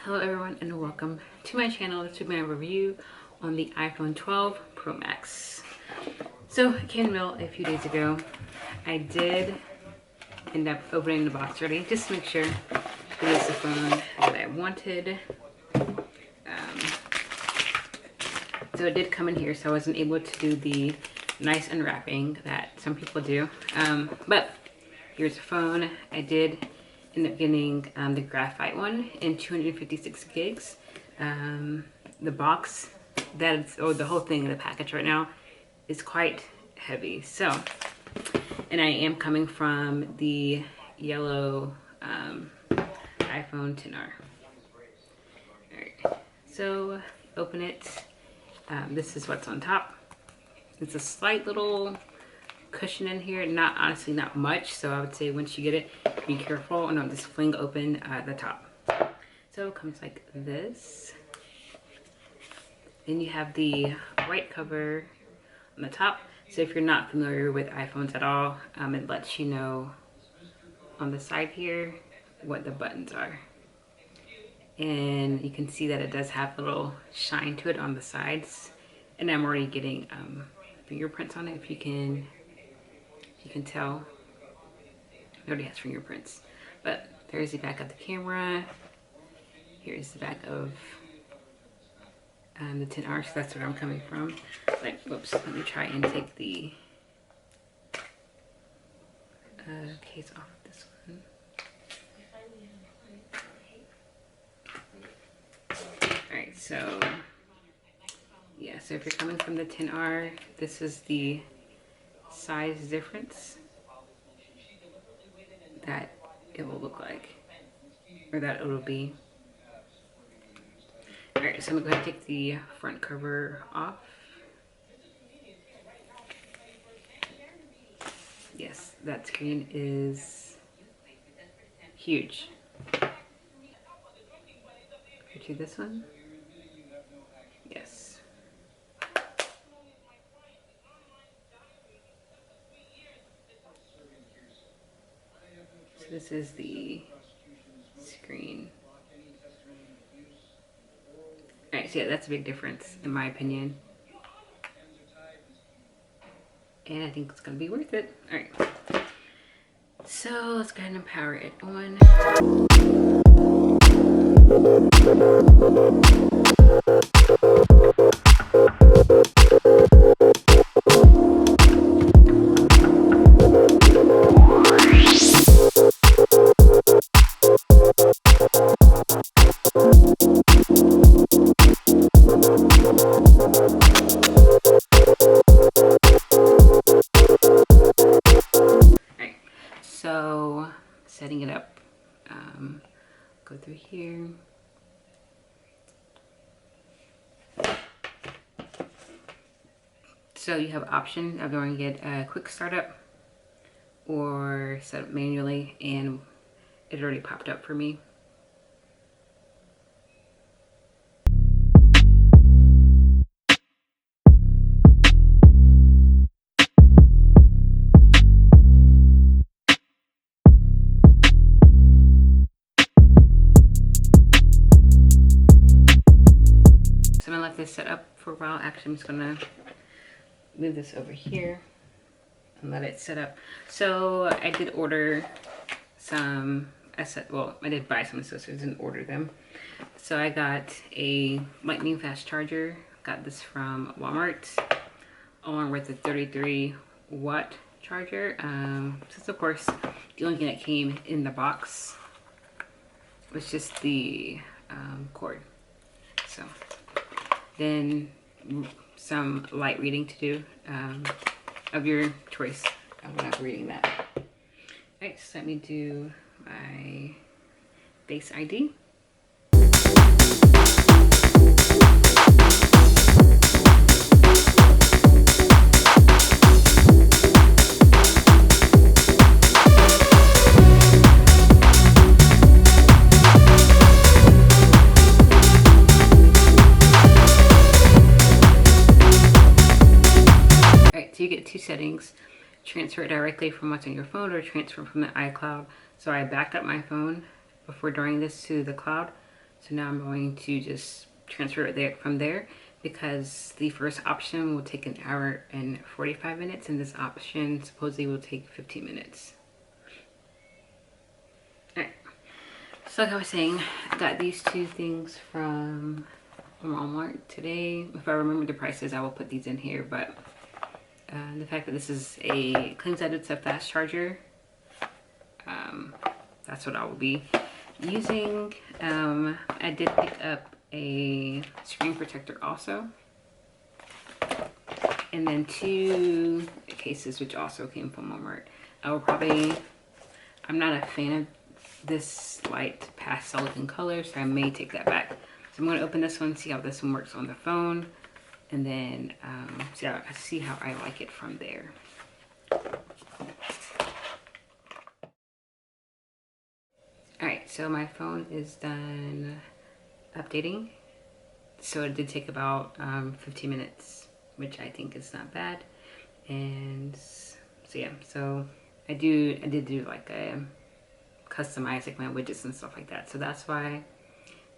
Hello everyone and welcome to my channel. This will be my review on the iPhone 12 Pro Max. So it came in the mail a few days ago. I did end up opening the box already just to make sure it was the phone that I wanted. So it did come in here, so I wasn't able to do the nice unwrapping that some people do. But here's the phone. I did end up getting the graphite one in 256 gigs. The box, the whole thing in the package right now is quite heavy. So, and I am coming from the yellow iPhone 10R. Alright, so open it. This is what's on top. It's a slight little cushion in here, honestly not much, so I would say once you get it, be careful and don't just fling open the top. So it comes like this. Then you have the white cover on the top. So if you're not familiar with iPhones at all, it lets you know on the side here what the buttons are. And you can see that it does have a little shine to it on the sides. And I'm already getting fingerprints on it, if you can tell. It already has fingerprints. But there's the back of the camera. Here's the back of the 10R, so that's where I'm coming from. Like, whoops, let me try and take the case off of this one. Alright, so yeah, so if you're coming from the 10R, this is the size difference that it will look like, or that it will be. Alright, so I'm going to take the front cover off. Yes, that screen is huge. To this one. Yes. So this is the screen. Alright, so yeah, that's a big difference in my opinion. And I think it's gonna be worth it. Alright. So let's go ahead and power it on. So setting it up, go through here. So you have an option of going to get a quick startup or set up manually, and it already popped up for me. I'm gonna let this set up for a while. Actually, I'm just gonna move this over here and let it set up. So I did order some, I did buy some accessories, didn't order them. So I got a lightning fast charger. Got this from Walmart, along with a 33-watt charger. Since of course the only thing that came in the box was just the cord. So then some light reading to do of your choice when I'm reading that. Alright, so let me do my Face ID. You get two settings: transfer it directly from what's on your phone or transfer from the iCloud. So I backed up my phone before drawing this to the cloud So now I'm going to just transfer it there from there, because the first option will take an hour and 45 minutes and this option supposedly will take 15 minutes. Alright, so like I was saying, I got these two things from Walmart today. If I remember the prices, I will put these in here, but the fact that this is a claims that it's a fast charger, that's what I will be using. I did pick up a screen protector also, and then 2 cases which also came from Walmart. I'm not a fan of this light pastel looking color, so I may take that back. So I'm going to open this one, see how this one works on the phone, and then see how I like it from there. Alright, so my phone is done updating. So it did take about 15 minutes, which I think is not bad. And so yeah, so I did do like a customize like my widgets and stuff like that. So that's why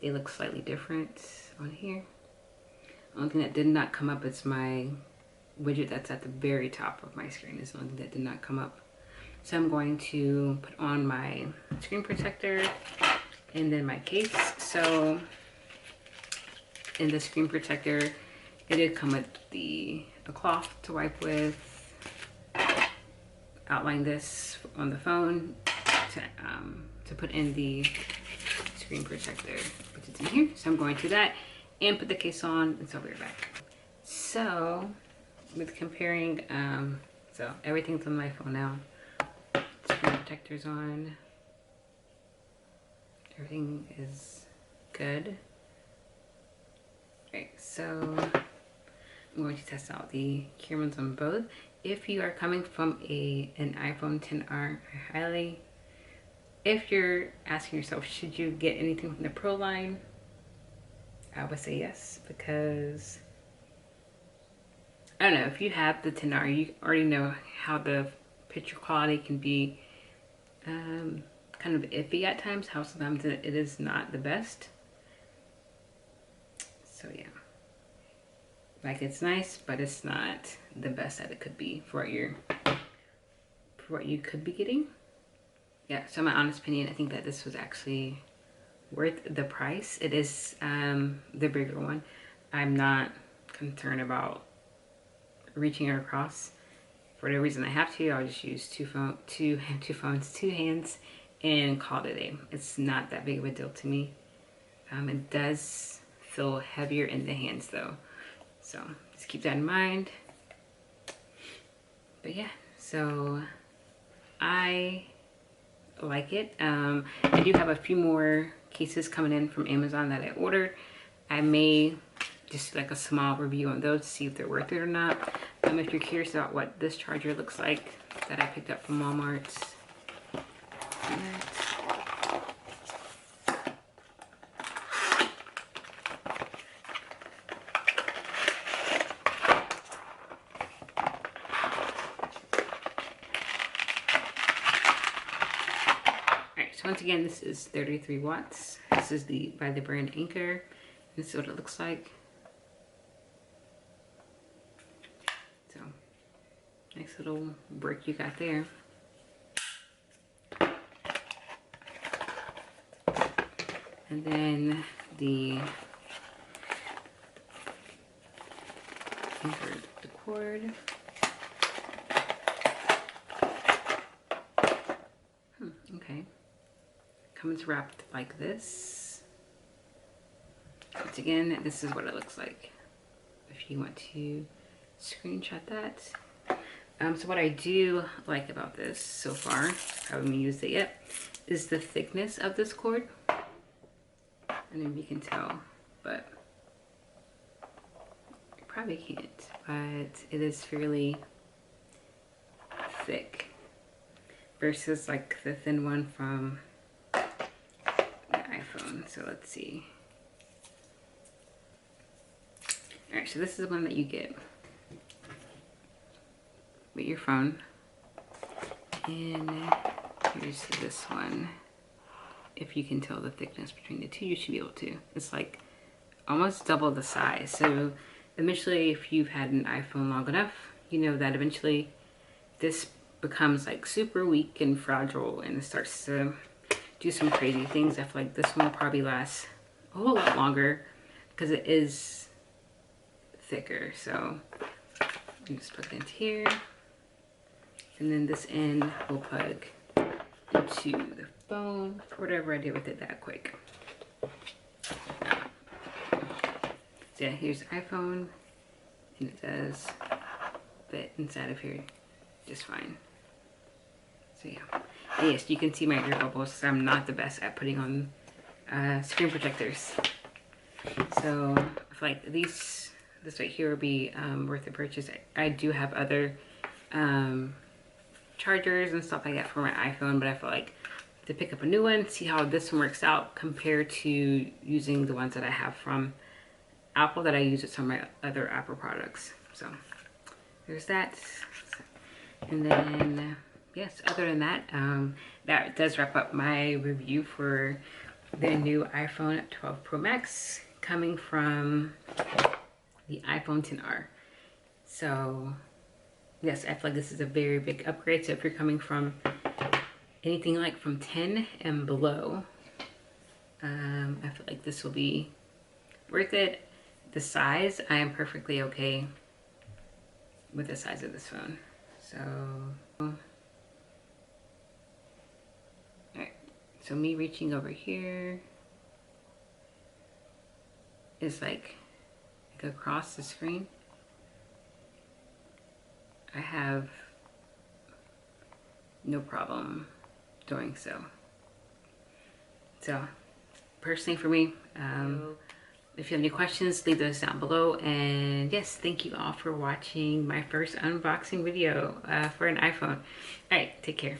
they look slightly different on here. The only thing that did not come up is my widget that's at the very top of my screen. Is the only thing that did not come up. So I'm going to put on my screen protector and then my case. So in the screen protector, it did come with a cloth to wipe with. Outline this on the phone to put in the screen protector, which is in here. So I'm going to that and put the case on, and so I'll be right back. So with comparing, so everything's on my phone now. Screen protector's on. Everything is good. Right, so I'm going to test out the cameras on both. If you are coming from an iPhone XR, if you're asking yourself, should you get anything from the Pro line? I would say yes, because I don't know, if you have the XR, you already know how the picture quality can be kind of iffy at times, how sometimes it is not the best. So yeah, like it's nice, but it's not the best that it could be for what you could be getting. Yeah, so my honest opinion, I think that this was actually worth the price. It is the bigger one. I'm not concerned about reaching across. For the reason I have to, I'll just use two hands and call it a day. It's not that big of a deal to me. It does feel heavier in the hands though, so just keep that in mind. But yeah, so I like it. I do have a few more cases coming in from Amazon that I ordered. I may just do like a small review on those to see if they're worth it or not. If you're curious about what this charger looks like that I picked up from Walmart. So once again, this is 33 watts. This is by the brand Anchor. This is what it looks like. So nice little brick you got there. And then the cord. Okay. Comes wrapped like this. Once again, this is what it looks like if you want to screenshot that. So what I do like about this so far, I haven't used it yet, is the thickness of this cord. I don't know if you can tell, but you probably can't, but it is fairly thick versus like the thin one from the iPhone. So let's see. All right, so this is the one that you get with your phone, and here's this one. if you can tell the thickness between the two, you should be able to. It's like almost double the size. So eventually, if you've had an iPhone long enough, you know that eventually this becomes like super weak and fragile and it starts to do some crazy things. I feel like this one will probably last a whole lot longer because it is thicker. So you just plug it into here, and then this end will plug into the phone. Whatever I did with it that quick. So yeah, here's the iPhone, and it does fit inside of here just fine. So yeah, and yes, you can see my ear bubbles. I'm not the best at putting on screen protectors. So I feel like this right here will be worth the purchase. I do have other chargers and stuff like that for my iPhone, but I feel like to pick up a new one, see how this one works out compared to using the ones that I have from Apple that I use with some of my other Apple products. So there's that. And then yes, other than that, that does wrap up my review for the new iPhone 12 Pro Max coming from the iPhone XR. So yes, I feel like this is a very big upgrade. So if you're coming from anything like from 10 and below, I feel like this will be worth it. The size, I am perfectly okay with the size of this phone. So, alright, so me reaching over here is like across the screen. I have no problem doing so. So, personally for me, if you have any questions, leave those down below. And yes, thank you all for watching my first unboxing video for an iPhone. All right, take care.